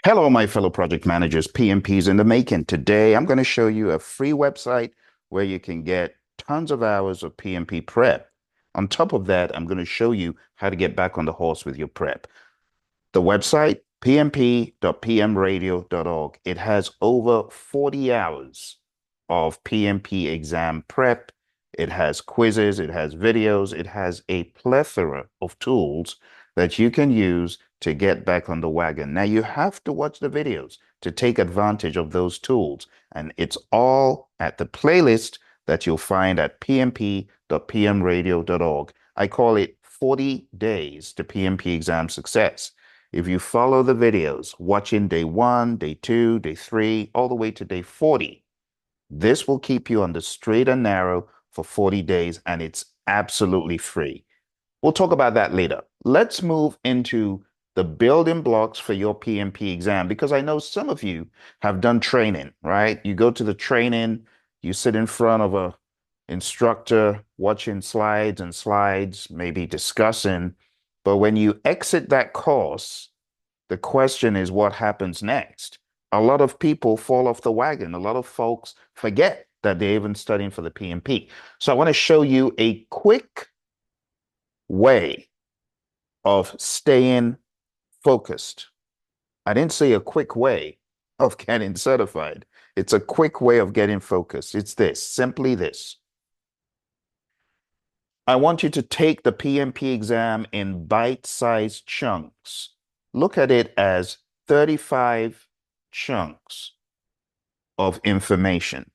Hello, my fellow project managers, PMPs in the making. Today, I'm going to show you a free website where you can get tons of hours of PMP prep. On top of that, I'm going to show you how to get back on the horse with your prep. The website, pmp.pmradio.org. It has over 40 hours of PMP exam prep. It has quizzes, it has videos, it has a plethora of tools that you can use to get back on the wagon. Now, you have to watch the videos to take advantage of those tools, and it's all at the playlist that you'll find at pmp.pmradio.org. I call it 40 Days to PMP Exam Success. If you follow the videos, watching day 1, day 2, day 3, all the way to day 40, this will keep you on the straight and narrow for 40 days, and it's absolutely free. We'll talk about that later. Let's move into the building blocks for your PMP exam, because I know some of you have done training, right? You go to the training, you sit in front of a instructor watching slides and slides, maybe discussing, but when you exit that course, the question is what happens next? A lot of people fall off the wagon. A lot of folks forget that they're even studying for the PMP. So I want to show you a quick way of staying focused. I didn't say a quick way of getting certified. It's a quick way of getting focused. It's this, simply this. I want you to take the PMP exam in bite-sized chunks. Look at it as 35 chunks of information.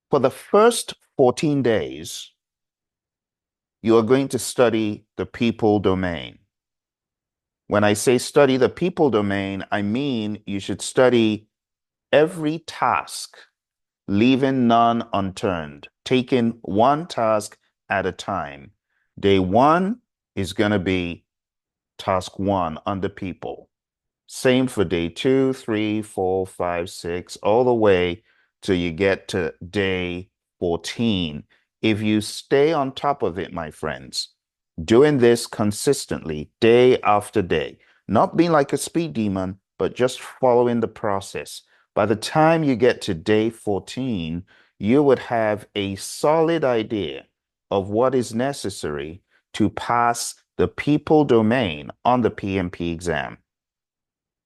For the first 14 days, you are going to study the people domain. When I say study the people domain, I mean you should study every task, leaving none unturned, taking one task at a time. Day 1 is going to be task 1 under people. Same for day 2, 3, 4, 5, 6, all the way till you get to day 14. If you stay on top of it, my friends, doing this consistently, day after day, not being like a speed demon, but just following the process. By the time you get to day 14, you would have a solid idea of what is necessary to pass the people domain on the PMP exam.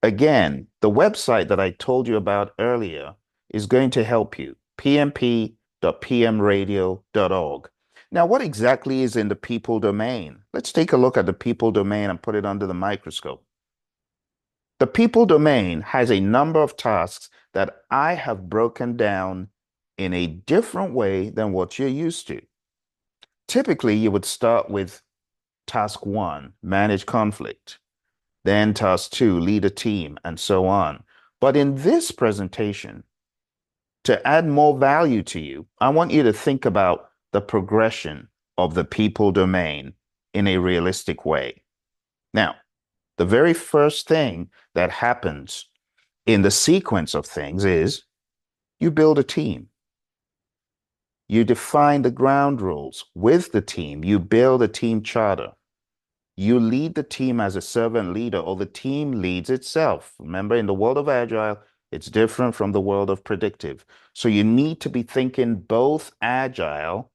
Again, the website that I told you about earlier is going to help you, pmp.pmradio.org. Now, what exactly is in the people domain? Let's take a look at the people domain and put it under the microscope. The people domain has a number of tasks that I have broken down in a different way than what you're used to. Typically, you would start with task 1, manage conflict. Then task 2, lead a team, and so on. But in this presentation, to add more value to you, I want you to think about the progression of the people domain in a realistic way. Now, the very first thing that happens in the sequence of things is you build a team. You define the ground rules with the team. You build a team charter. You lead the team as a servant leader, or the team leads itself. Remember, in the world of Agile, it's different from the world of predictive. So you need to be thinking both Agile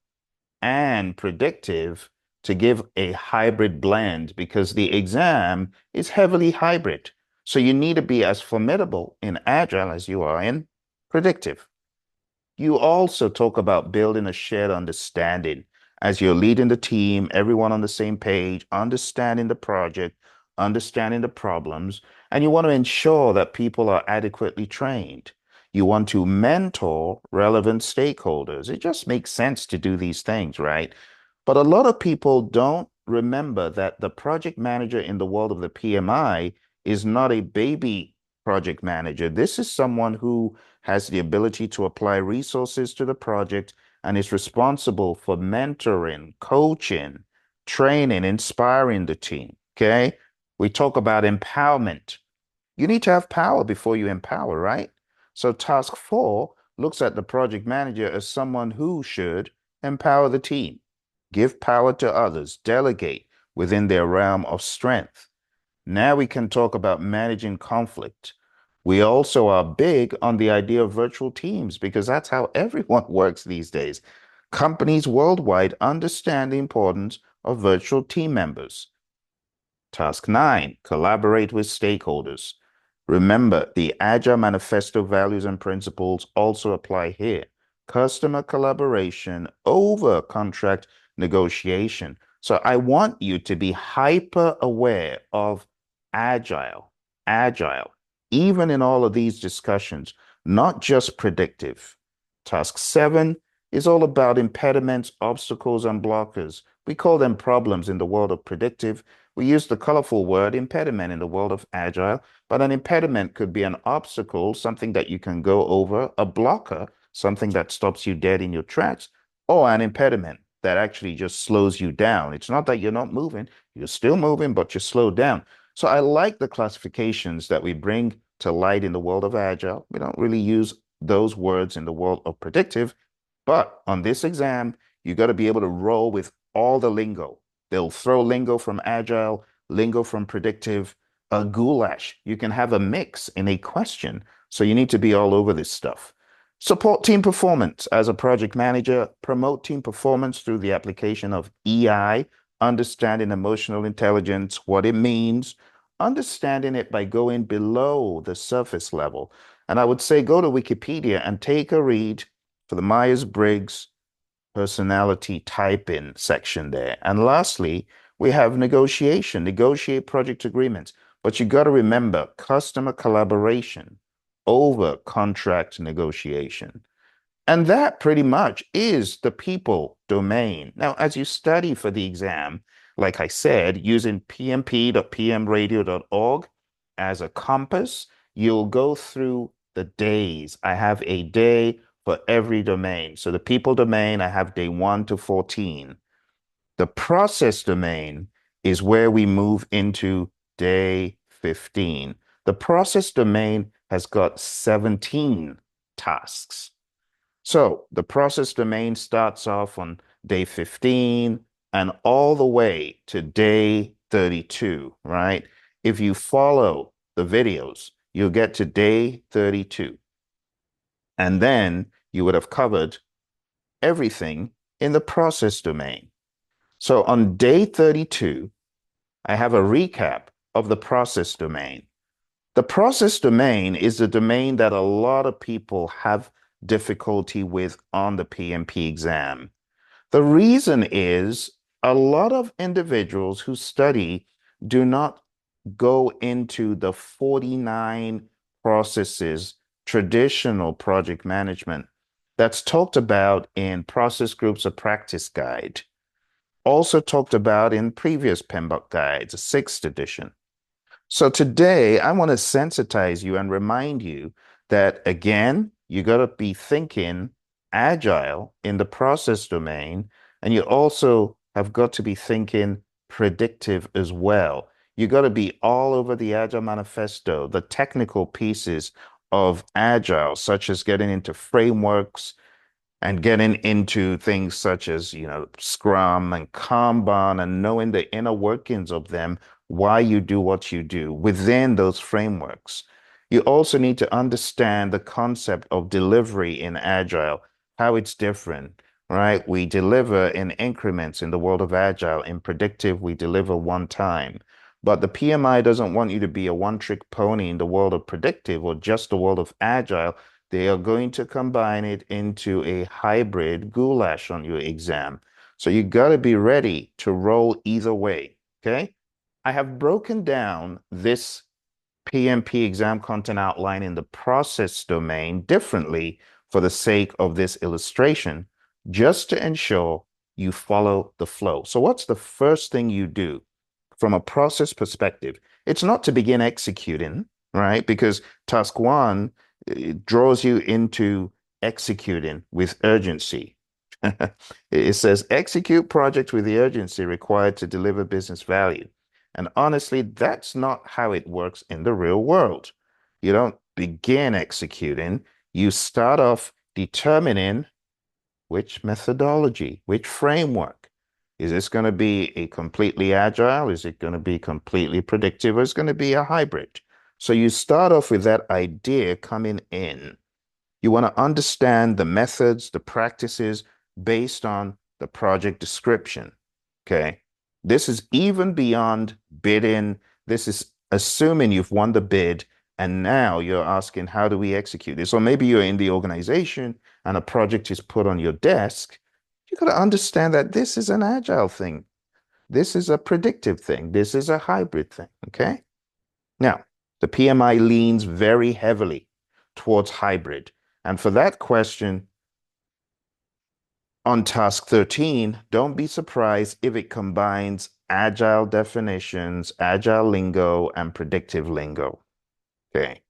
and predictive to give a hybrid blend, because the exam is heavily hybrid. So you need to be as formidable in Agile as you are in predictive. You also talk about building a shared understanding as you're leading the team, everyone on the same page, understanding the project, understanding the problems, and you want to ensure that people are adequately trained. You want to mentor relevant stakeholders. It just makes sense to do these things, right? But a lot of people don't remember that the project manager in the world of the PMI is not a baby project manager. This is someone who has the ability to apply resources to the project and is responsible for mentoring, coaching, training, inspiring the team. Okay. We talk about empowerment. You need to have power before you empower, right? So task 4 looks at the project manager as someone who should empower the team, give power to others, delegate within their realm of strength. Now we can talk about managing conflict. We also are big on the idea of virtual teams because that's how everyone works these days. Companies worldwide understand the importance of virtual team members. Task 9, collaborate with stakeholders. Remember, the Agile Manifesto values and principles also apply here. Customer collaboration over contract negotiation. So I want you to be hyper aware of Agile, Agile, even in all of these discussions, not just predictive. Task 7 is all about impediments, obstacles, and blockers. We call them problems in the world of predictive. We use the colorful word impediment in the world of Agile, but an impediment could be an obstacle, something that you can go over, a blocker, something that stops you dead in your tracks, or an impediment that actually just slows you down. It's not that you're not moving, you're still moving, but you're slowed down. So I like the classifications that we bring to light in the world of Agile. We don't really use those words in the world of predictive, but on this exam, you got to be able to roll with all the lingo. They'll throw lingo from Agile, lingo from predictive, a goulash. You can have a mix in a question. So you need to be all over this stuff. Support team performance as a project manager, promote team performance through the application of EI, understanding emotional intelligence, what it means, understanding it by going below the surface level. And I would say go to Wikipedia and take a read for the Myers-Briggs personality type-in section there. And lastly, we have negotiation, negotiate project agreements. But you got to remember customer collaboration over contract negotiation. And that pretty much is the people domain. Now, as you study for the exam, like I said, using pmp.pmradio.org as a compass, you'll go through the days. I have a day for every domain. So the people domain, I have day 1 to 14. The process domain is where we move into day 15. The process domain has got 17 tasks. So the process domain starts off on day 15 and all the way to day 32, right? If you follow the videos, you'll get to day 32. And then you would have covered everything in the process domain. So on day 32, I have a recap of the process domain. The process domain is the domain that a lot of people have difficulty with on the PMP exam. The reason is a lot of individuals who study do not go into the 49 processes, traditional project management that's talked about in Process Groups of Practice Guide, also talked about in previous PMBOK guides, 6th edition. So today, I want to sensitize you and remind you that, again, you got to be thinking agile in the process domain, and you also have got to be thinking predictive as well. You got to be all over the Agile Manifesto, the technical pieces of Agile, such as getting into frameworks, and getting into things such as, Scrum and Kanban and knowing the inner workings of them, why you do what you do within those frameworks. You also need to understand the concept of delivery in Agile, how it's different, right? We deliver in increments in the world of Agile. In predictive, we deliver one time. But the PMI doesn't want you to be a one-trick pony in the world of predictive or just the world of Agile. They are going to combine it into a hybrid goulash on your exam. So you got to be ready to roll either way. Okay. I have broken down this PMP exam content outline in the process domain differently for the sake of this illustration, just to ensure you follow the flow. So what's the first thing you do from a process perspective? It's not to begin executing, right? Because task 1, it draws you into executing with urgency. It says execute projects with the urgency required to deliver business value. And honestly, that's not how it works in the real world. You don't begin executing, you start off determining which methodology, which framework. Is this going to be a completely agile? Is it going to be completely predictive? Or is it going to be a hybrid? So you start off with that idea coming in. You want to understand the methods, the practices based on the project description. Okay. This is even beyond bidding. This is assuming you've won the bid and now you're asking, how do we execute this? Or maybe you're in the organization and a project is put on your desk. You got to understand that this is an agile thing. This is a predictive thing. This is a hybrid thing. Okay. Now, the PMI leans very heavily towards hybrid. And for that question, on task 13, don't be surprised if it combines agile definitions, agile lingo, and predictive lingo. Okay.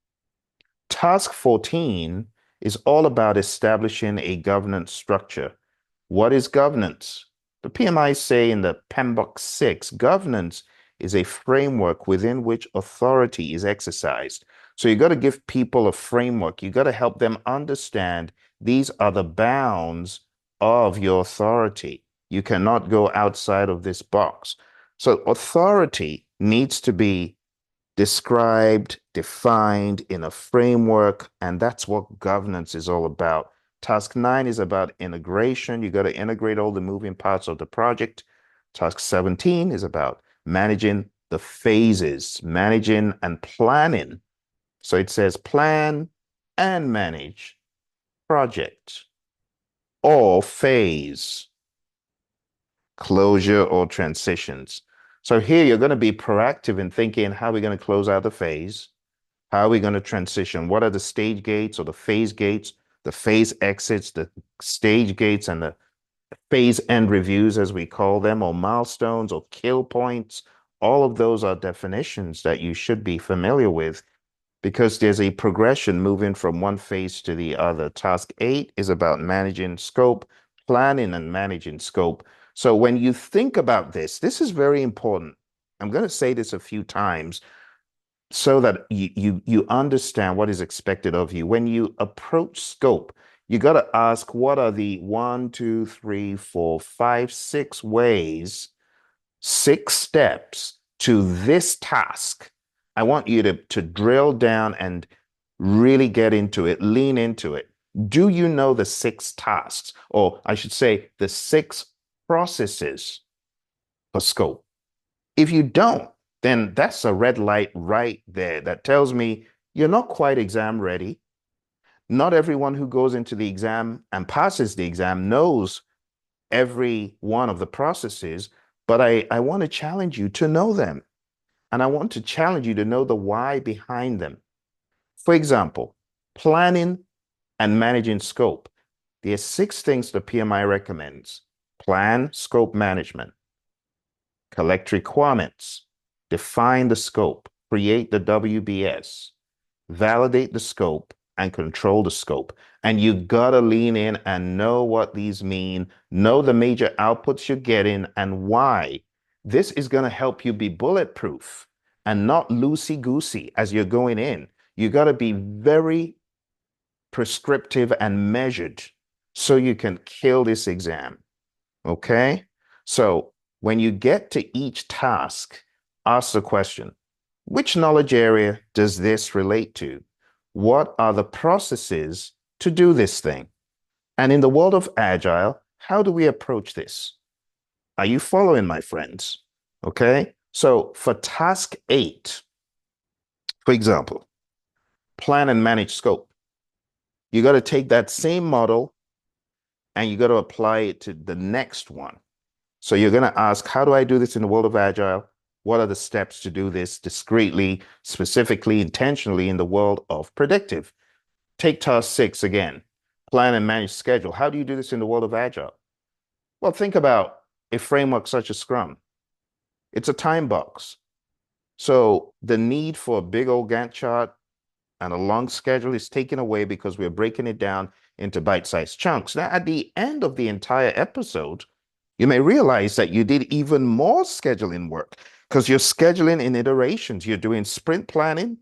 Task 14 is all about establishing a governance structure. What is governance? The PMI say in the PMBOK 6, governance is a framework within which authority is exercised. So you got to give people a framework. You got to help them understand these are the bounds of your authority. You cannot go outside of this box. So authority needs to be described, defined in a framework, and that's what governance is all about. Task 9 is about integration. You got to integrate all the moving parts of the project. Task 17 is about managing the phases, managing and planning. So it says plan and manage project or phase, closure or transitions. So here you're going to be proactive in thinking, how are we going to close out the phase? How are we going to transition? What are the stage gates or the phase gates, the phase exits, the stage gates, and the phase end reviews, as we call them, or milestones or kill points? All of those are definitions that you should be familiar with because there's a progression moving from one phase to the other. Task 8 is about managing scope, planning and managing scope. So when you think about this, this is very important. I'm going to say this a few times so that you understand what is expected of you. When you approach scope, you got to ask, what are the 1, 2, 3, 4, 5, 6 ways, 6 steps to this task? I want you to drill down and really get into it, lean into it. Do you know the 6 tasks, or I should say the 6 processes for scope? If you don't, then that's a red light right there that tells me you're not quite exam ready. Not everyone who goes into the exam and passes the exam knows every one of the processes, but I want to challenge you to know them. And I want to challenge you to know the why behind them. For example, planning and managing scope. There are 6 things the PMI recommends. Plan scope management, collect requirements, define the scope, create the WBS, validate the scope, and control the scope. And you gotta lean in and know what these mean, know the major outputs you're getting and why. This is gonna help you be bulletproof and not loosey-goosey as you're going in. You gotta be very prescriptive and measured so you can kill this exam. Okay? So when you get to each task, ask the question, which knowledge area does this relate to? What are the processes to do this thing? And in the world of Agile, how do we approach this? Are you following, my friends? Okay? So for task 8, for example, plan and manage scope. You got to take that same model and you got to apply it to the next one. So you're going to ask, how do I do this in the world of Agile? What are the steps to do this discreetly, specifically, intentionally in the world of predictive? Take task 6 again, plan and manage schedule. How do you do this in the world of Agile? Well, think about a framework such as Scrum. It's a time box. So the need for a big old Gantt chart and a long schedule is taken away because we're breaking it down into bite-sized chunks. Now, at the end of the entire episode, you may realize that you did even more scheduling work because you're scheduling in iterations. You're doing sprint planning.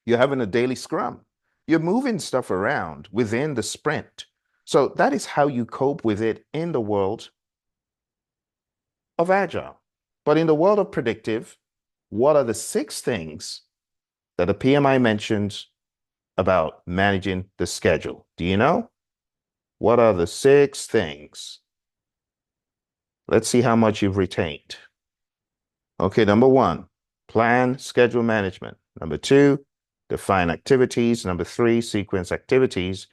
You're having a daily scrum. You're moving stuff around within the sprint. So that is how you cope with it in the world of Agile. But in the world of predictive, what are the 6 things that the PMI mentions about managing the schedule? Do you know? What are the 6 things? Let's see how much you've retained. Okay, number 1, plan schedule management. Number 2, define activities. Number 3, sequence activities.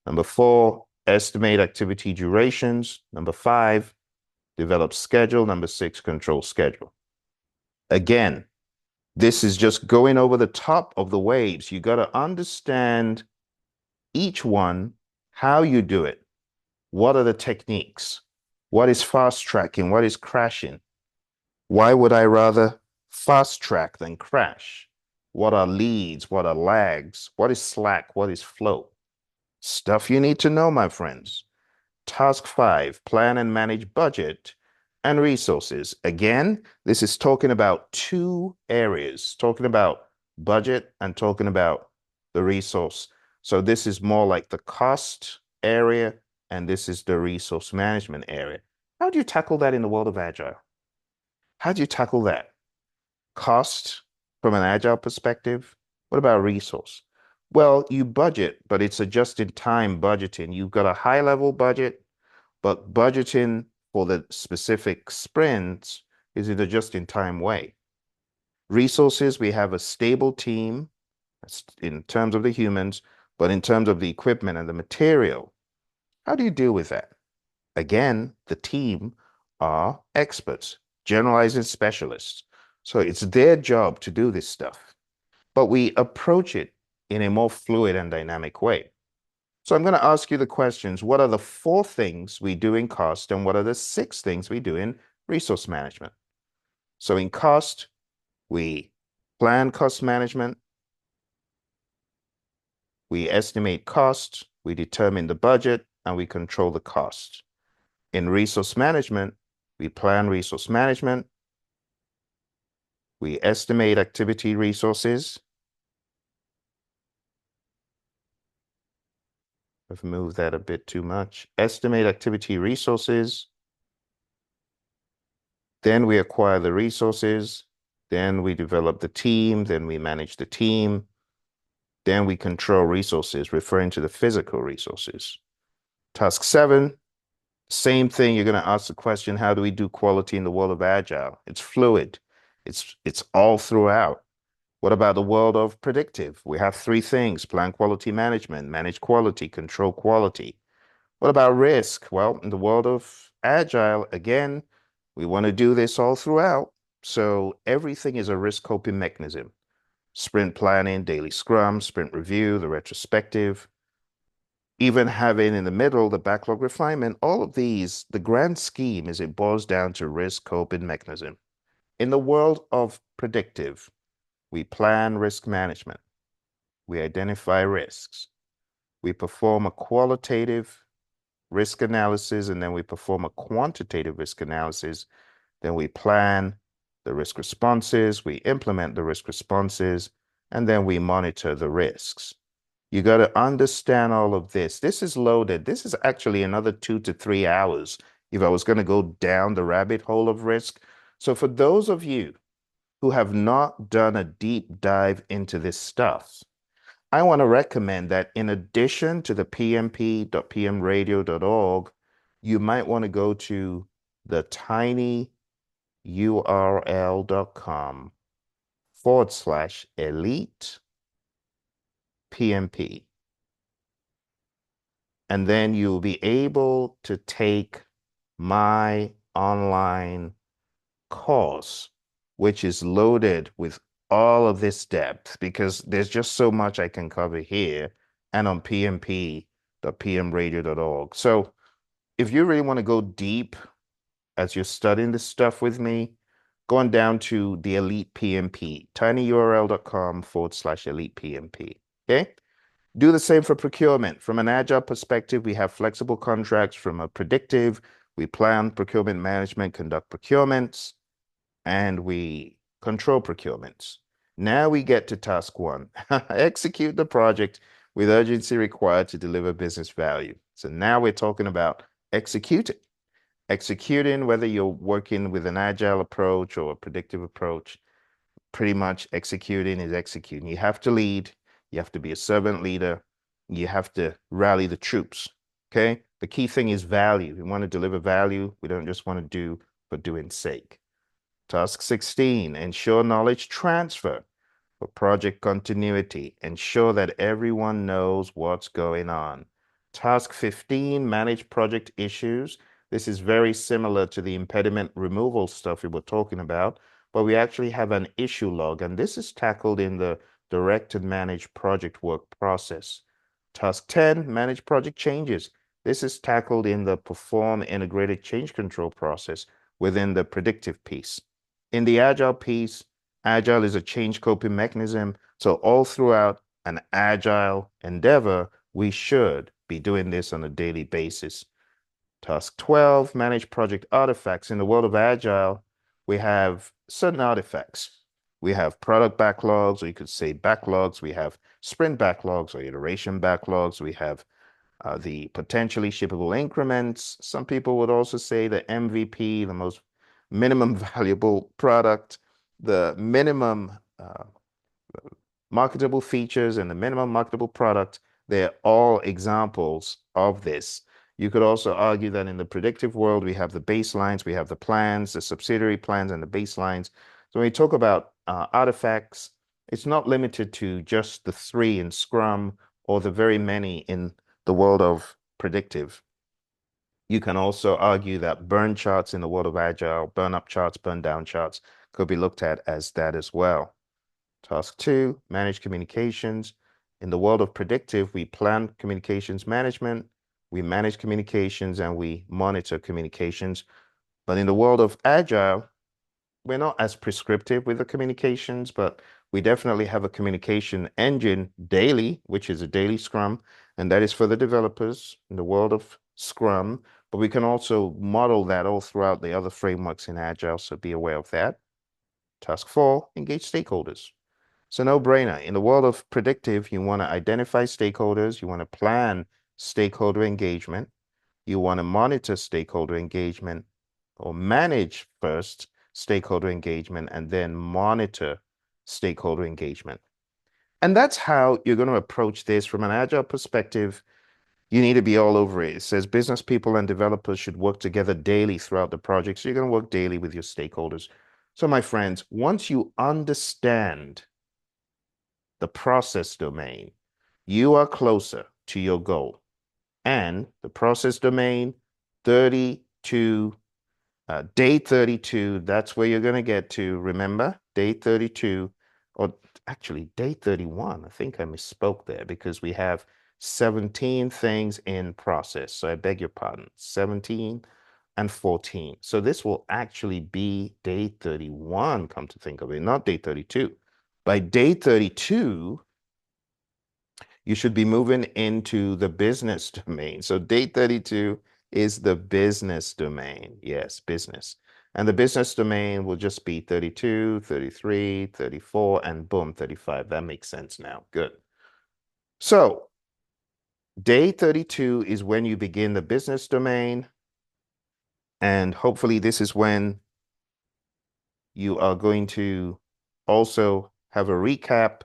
Number 4, estimate activity durations. Number 5, develop schedule. Number 6, control schedule. Again, this is just going over the top of the waves. You got to understand each one, how you do it. What are the techniques? What is fast tracking? What is crashing? Why would I rather fast track than crash? What are leads? What are lags? What is slack? What is flow? Stuff you need to know, my friends. Task 5, plan and manage budget and resources. Again, this is talking about 2 areas, talking about budget and talking about the resource. So this is more like the cost area, and this is the resource management area. How do you tackle that in the world of Agile? How do you tackle that? Cost from an Agile perspective? What about resource? Well, you budget, but it's a just-in-time budgeting. You've got a high-level budget, but budgeting for the specific sprints is in a just-in-time way. Resources, we have a stable team in terms of the humans, but in terms of the equipment and the material, how do you deal with that? Again, the team are experts, generalizing specialists. So it's their job to do this stuff, but we approach it in a more fluid and dynamic way. So I'm going to ask you the questions. What are the 4 things we do in cost, and what are the 6 things we do in resource management? So in cost, we plan cost management, we estimate cost, we determine the budget, and we control the cost. In resource management, we plan resource management, we estimate activity resources. I've moved that a bit too much. Estimate activity resources. Then we acquire the resources. Then we develop the team. Then we manage the team. Then we control resources, referring to the physical resources. Task 7, same thing. You're going to ask the question, how do we do quality in the world of Agile? It's fluid. It's all throughout. What about the world of predictive? We have 3 things: plan quality management, manage quality, control quality. What about risk? Well, in the world of Agile, again, we want to do this all throughout. So everything is a risk coping mechanism. Sprint planning, daily scrum, sprint review, the retrospective, even having in the middle the backlog refinement. All of these, the grand scheme is it boils down to risk coping mechanism. In the world of predictive, we plan risk management. We identify risks. We perform a qualitative risk analysis, and then we perform a quantitative risk analysis. Then we plan the risk responses, we implement the risk responses, and then we monitor the risks. You got to understand all of this. This is loaded. This is actually another 2 to 3 hours if I was going to go down the rabbit hole of risk. So for those of you who have not done a deep dive into this stuff, I want to recommend that in addition to the pmp.pmradio.org, you might want to go to the tinyurl.com/elite PMP. And then you'll be able to take my online course, which is loaded with all of this depth, because there's just so much I can cover here and on pmp.pmradio.org. So if you really want to go deep as you're studying this stuff with me, going down to the Elite PMP, tinyurl.com/Elite PMP. Okay. Do the same for procurement. From an Agile perspective, we have flexible contracts. From a predictive, we plan procurement management, conduct procurements, and we control procurements. Now we get to task 1, execute the project with urgency required to deliver business value. So now we're talking about executing. Executing, whether you're working with an Agile approach or a predictive approach, pretty much executing is executing. You have to lead. You have to be a servant leader. You have to rally the troops. Okay. The key thing is value. We want to deliver value. We don't just want to do for doing's sake. Task 16, ensure knowledge transfer for project continuity. Ensure that everyone knows what's going on. Task 15, manage project issues. This is very similar to the impediment removal stuff we were talking about, but we actually have an issue log, and this is tackled in the direct and manage project work process. Task 10, manage project changes. This is tackled in the perform integrated change control process within the predictive piece. In the Agile piece, Agile is a change coping mechanism. So all throughout an Agile endeavor, we should be doing this on a daily basis. Task 12, manage project artifacts. In the world of Agile, we have certain artifacts. We have product backlogs, or you could say backlogs. We have sprint backlogs or iteration backlogs. We have the potentially shippable increments. Some people would also say the MVP, the most minimum valuable product, the minimum marketable features, and the minimum marketable product. They're all examples of this. You could also argue that in the predictive world, we have the baselines, we have the plans, the subsidiary plans, and the baselines. So when we talk about artifacts, it's not limited to just the 3 in Scrum or the very many in the world of predictive. You can also argue that burn charts in the world of Agile, burn up charts, burn down charts could be looked at as that as well. Task 2, manage communications. In the world of predictive, we plan communications management, we manage communications, and we monitor communications. But in the world of Agile, we're not as prescriptive with the communications, but we definitely have a communication engine daily, which is a daily Scrum, and that is for the developers in the world of Scrum. But we can also model that all throughout the other frameworks in Agile, so be aware of that. Task 4, engage stakeholders. It's a no-brainer. In the world of predictive, you want to identify stakeholders, you want to plan stakeholder engagement, you want to monitor stakeholder engagement, or manage first stakeholder engagement and then monitor stakeholder engagement. And that's how you're going to approach this from an Agile perspective. You need to be all over it. It says business people and developers should work together daily throughout the project. So you're going to work daily with your stakeholders. So my friends, once you understand the process domain, you are closer to your goal. And the process domain, 32 day 32, that's where you're going to get to. Remember, day 32, or actually day 31. I think I misspoke there because we have 17 things in process. So I beg your pardon, 17 and 14. So this will actually be day 31, come to think of it, not day 32. By day 32, you should be moving into the business domain. So day 32 is the business domain. Yes, business. And the business domain will just be 32, 33, 34, and boom, 35. That makes sense now. Good. So day 32 is when you begin the business domain. And hopefully this is when you are going to also have a recap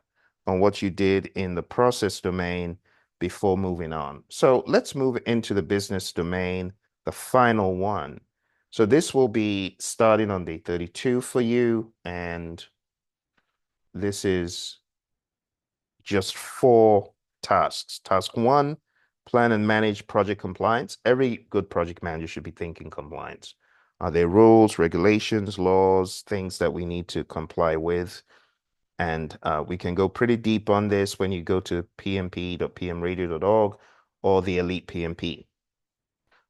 on what you did in the process domain before moving on. So let's move into the business domain, the final one. So this will be starting on day 32 for you, and this is just 4 tasks. Task 1, plan and manage project compliance. Every good project manager should be thinking compliance. Are there rules, regulations, laws, things that we need to comply with? And we can go pretty deep on this when you go to pmp.pmradio.org or the Elite PMP.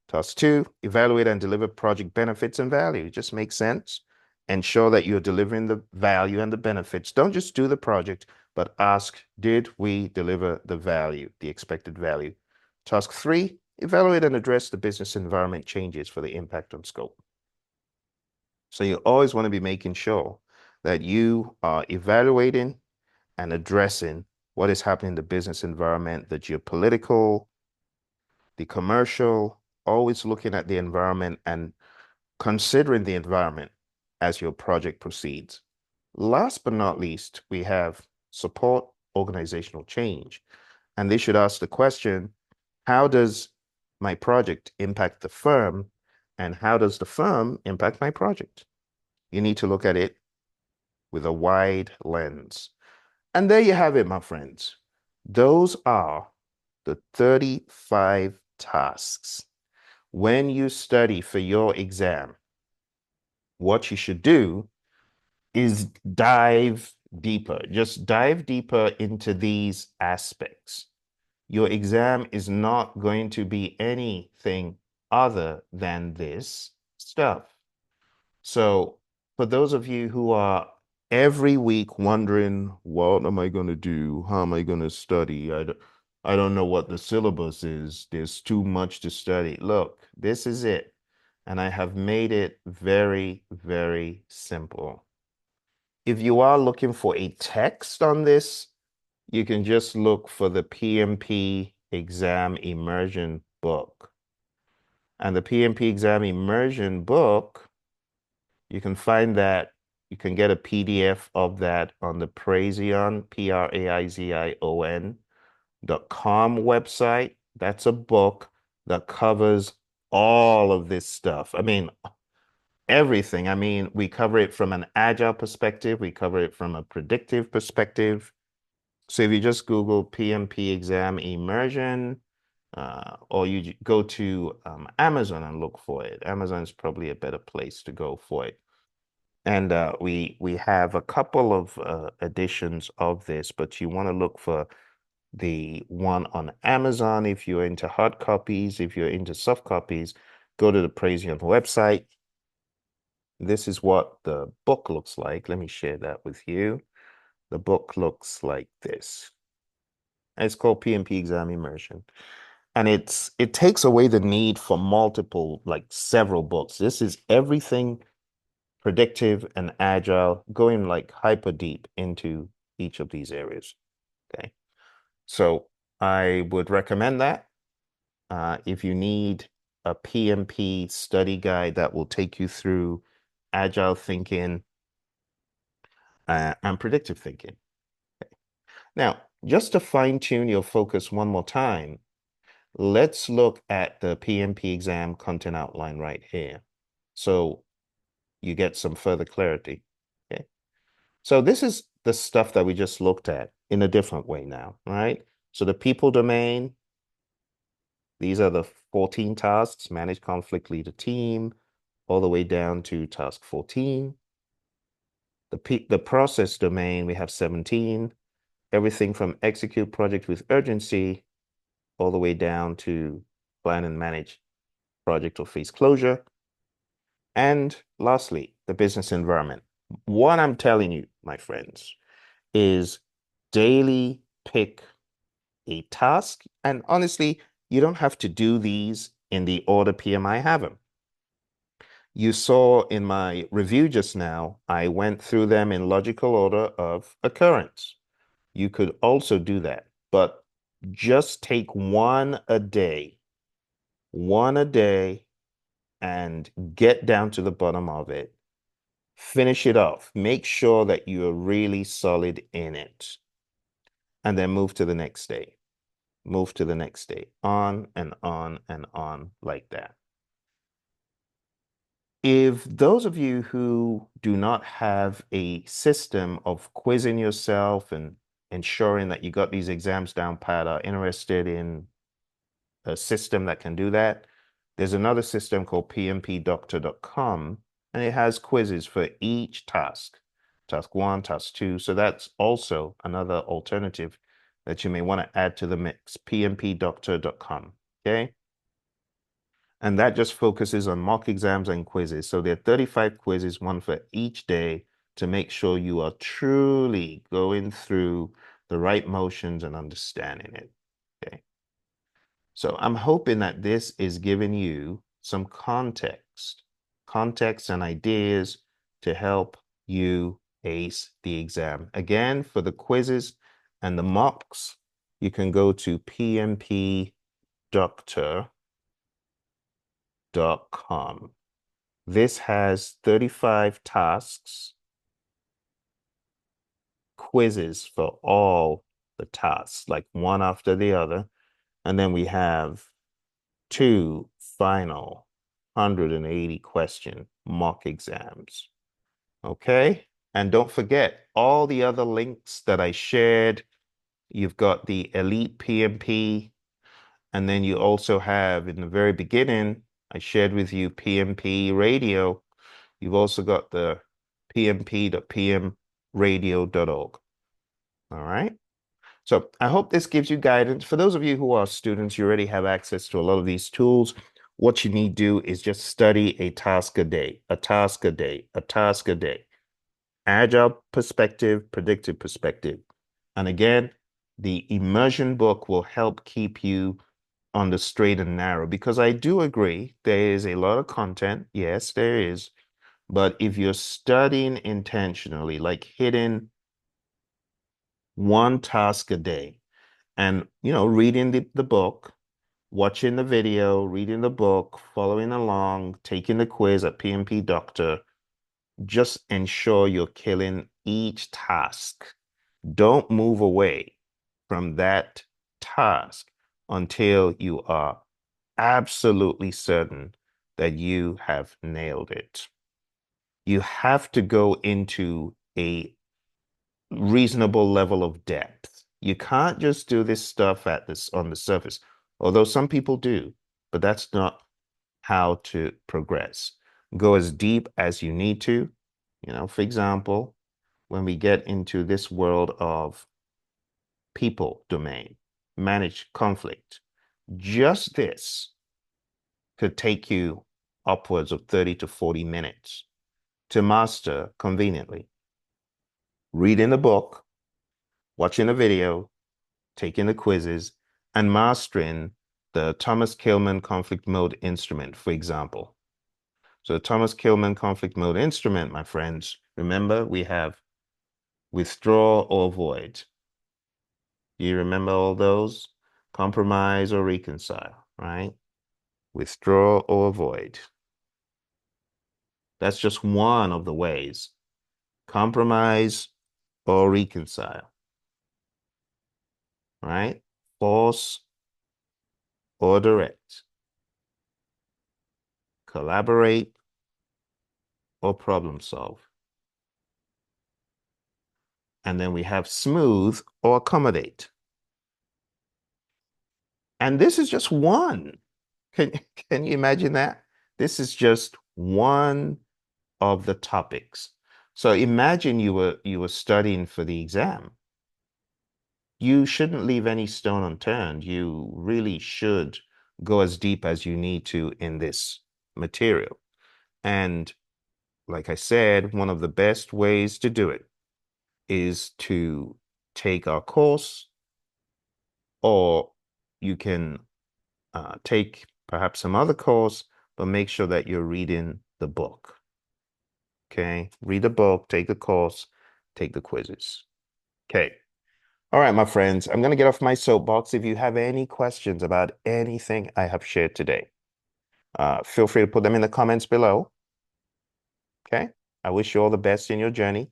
Task 2, evaluate and deliver project benefits and value. It just makes sense. Ensure that you're delivering the value and the benefits. Don't just do the project, but ask, did we deliver the value, the expected value? Task 3, evaluate and address the business environment changes for the impact on scope. So you always want to be making sure that you are evaluating and addressing what is happening in the business environment, the geopolitical, the commercial, always looking at the environment and considering the environment as your project proceeds. Last but not least, we have support organizational change. And they should ask the question, how does my project impact the firm? And how does the firm impact my project? You need to look at it with a wide lens. And there you have it, my friends. Those are the 35 tasks. When you study for your exam, what you should do is dive deeper. Just dive deeper into these aspects. Your exam is not going to be anything other than this stuff. So, for those of you who are every week wondering, what am I going to do? How am I going to study? I don't know what the syllabus is. There's too much to study. Look, this is it. And I have made it very, very simple. If you are looking for a text on this, you can just look for the PMP exam immersion book. And the PMP exam immersion book, you can find that, you can get a PDF of that on the Praizion, Praizion.com website. That's a book that covers all of this stuff. I mean, everything. I mean, we cover it from an agile perspective, we cover it from a predictive perspective. So if you just Google PMP exam immersion, or you go to Amazon and look for it. Amazon is probably a better place to go for it. And we have a couple of editions of this, but you want to look for the one on Amazon if you're into hard copies. If you're into soft copies, go to the Praizion website. This is what the book looks like. Let me share that with you. The book looks like this. It's called PMP Exam Immersion. And it takes away the need for multiple, like several books. This is everything predictive and agile, going like hyper deep into each of these areas. Okay. So I would recommend that. If you need a PMP study guide that will take you through agile thinking and predictive thinking. Now, just to fine tune your focus one more time, let's look at the PMP exam content outline right here. So you get some further clarity. Okay. So this is the stuff that we just looked at in a different way now, right? So the people domain, these are the 14 tasks: manage conflict, lead a team, all the way down to task 14. The process domain, we have 17, everything from execute project with urgency all the way down to plan and manage project or phase closure. And lastly, the business environment. What I'm telling you, my friends, is daily pick a task. And honestly, you don't have to do these in the order PMI have them. You saw in my review just now, I went through them in logical order of occurrence. You could also do that, but just take one a day, and get down to the bottom of it. Finish it off. Make sure that you're really solid in it. And then move to the next day. Move to the next day. On and on and on like that. If those of you who do not have a system of quizzing yourself and ensuring that you got these exams down pat are interested in a system that can do that, there's another system called pmpdoctor.com, and it has quizzes for each task, task one, task two. So that's also another alternative that you may want to add to the mix, pmpdoctor.com. Okay. And that just focuses on mock exams and quizzes. So there are 35 quizzes, one for each day, to make sure you are truly going through the right motions and understanding it. Okay. So I'm hoping that this is giving you some context and ideas to help you ace the exam. Again, for the quizzes and the mocks, you can go to pmpdoctor.com. This has 35 tasks quizzes for all the tasks, like one after the other. And then we have two final 180 question mock exams. Okay. And don't forget all the other links that I shared. You've got the Elite PMP, and then you also have in the very beginning, I shared with you PMP Radio. You've also got the pmp.pmradio.org. All right. So I hope this gives you guidance. For those of you who are students, you already have access to a lot of these tools. What you need to do is just study a task a day, a task a day, a task a day. Agile perspective, predictive perspective. And again, the immersion book will help keep you on the straight and narrow, because I do agree there is a lot of content. Yes, there is. But if you're studying intentionally, like hitting one task a day and, reading the book, watching the video, reading the book, following along, taking the quiz at PMP Doctor, just ensure you're killing each task. Don't move away from that task until you are absolutely certain that you have nailed it. You have to go into a reasonable level of depth. You can't just do this stuff at this on the surface, although some people do, but that's not how to progress. Go as deep as you need to. For example, when we get into this world of people domain, manage conflict, just this could take you upwards of 30 to 40 minutes to master conveniently. Reading the book, watching the video, taking the quizzes, and mastering the Thomas Kilmann conflict mode instrument, for example. So the Thomas Kilmann conflict mode instrument, my friends, remember we have withdraw or avoid. You remember all those? Compromise or reconcile, right? Withdraw or avoid. That's just one of the ways. Compromise or reconcile, right? Force or direct. Collaborate or problem solve. And then we have smooth or accommodate. And this is just one. Can, can you imagine that? This is just one of the topics. So imagine you were studying for the exam. You shouldn't leave any stone unturned. You really should go as deep as you need to in this material. And like I said, one of the best ways to do it is to take our course, or you can take perhaps some other course, but make sure that you're reading the book. Okay, read the book, take the course, take the quizzes. Okay. All right, my friends, I'm going to get off my soapbox. If you have any questions about anything I have shared today, feel free to put them in the comments below. Okay. I wish you all the best in your journey.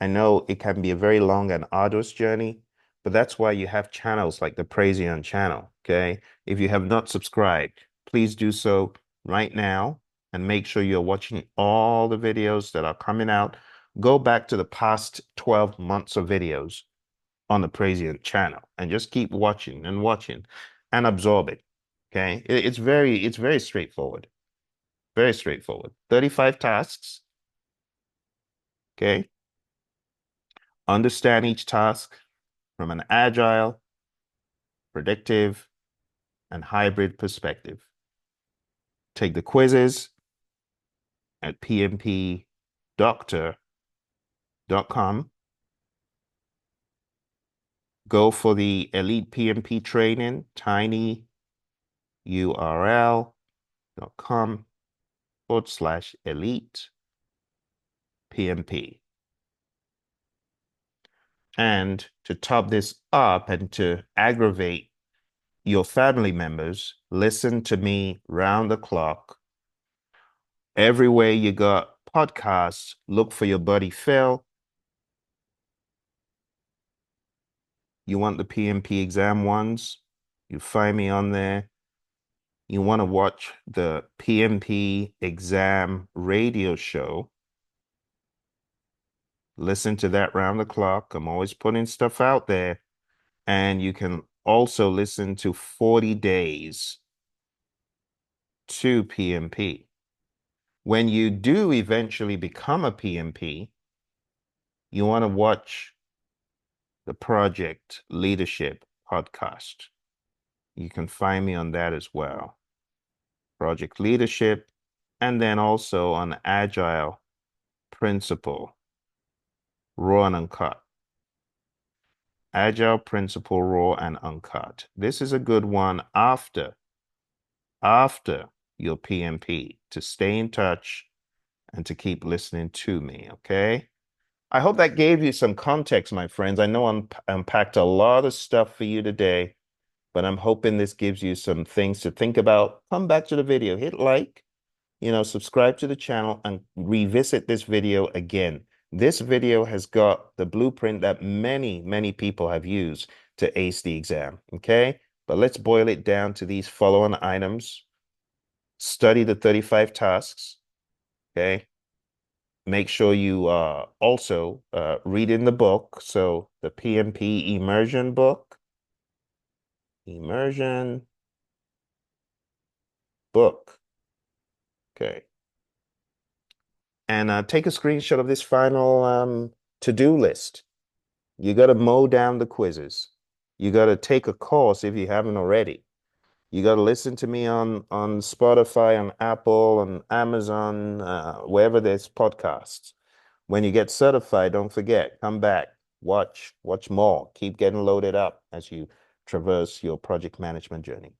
I know it can be a very long and arduous journey, but that's why you have channels like the Praizion channel. Okay. If you have not subscribed, please do so right now and make sure you're watching all the videos that are coming out. Go back to the past 12 months of videos on the Praizion channel and just keep watching and absorb it. Okay. It's very straightforward. Very straightforward. 35 tasks. Okay. Understand each task from an agile, predictive, and hybrid perspective. Take the quizzes at pmpdoctor.com. Go for the Elite PMP training, tinyurl.com/elite PMP. And to top this up and to aggravate your family members, listen to me round the clock. Everywhere you got podcasts, look for your buddy Phil. You want the PMP exam ones? You find me on there. You want to watch the PMP exam radio show? Listen to that round the clock. I'm always putting stuff out there. And you can also listen to 40 days to PMP. When you do eventually become a PMP, you want to watch the Project Leadership podcast. You can find me on that as well. Project Leadership, and then also on Agile Principle, Raw and Uncut. Agile Principle, Raw and Uncut. This is a good one after your PMP to stay in touch and to keep listening to me, okay? I hope that gave you some context, my friends. I know I unpacked a lot of stuff for you today, but I'm hoping this gives you some things to think about. Come back to the video, hit like, subscribe to the channel and revisit this video again. This video has got the blueprint that many, many people have used to ace the exam, okay? But let's boil it down to these following items. Study the 35 tasks, okay? Make sure you also read in the book. So the PMP Immersion book, Immersion book, okay? And take a screenshot of this final to-do list. You got to mow down the quizzes. You got to take a course if you haven't already. You got to listen to me on Spotify, on Apple, on Amazon, wherever there's podcasts. When you get certified, don't forget, come back, watch more. Keep getting loaded up as you traverse your project management journey.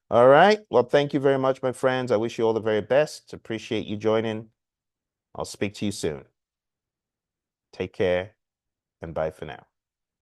All right. Well, thank you very much, my friends. I wish you all the very best. Appreciate you joining. I'll speak to you soon. Take care and bye for now.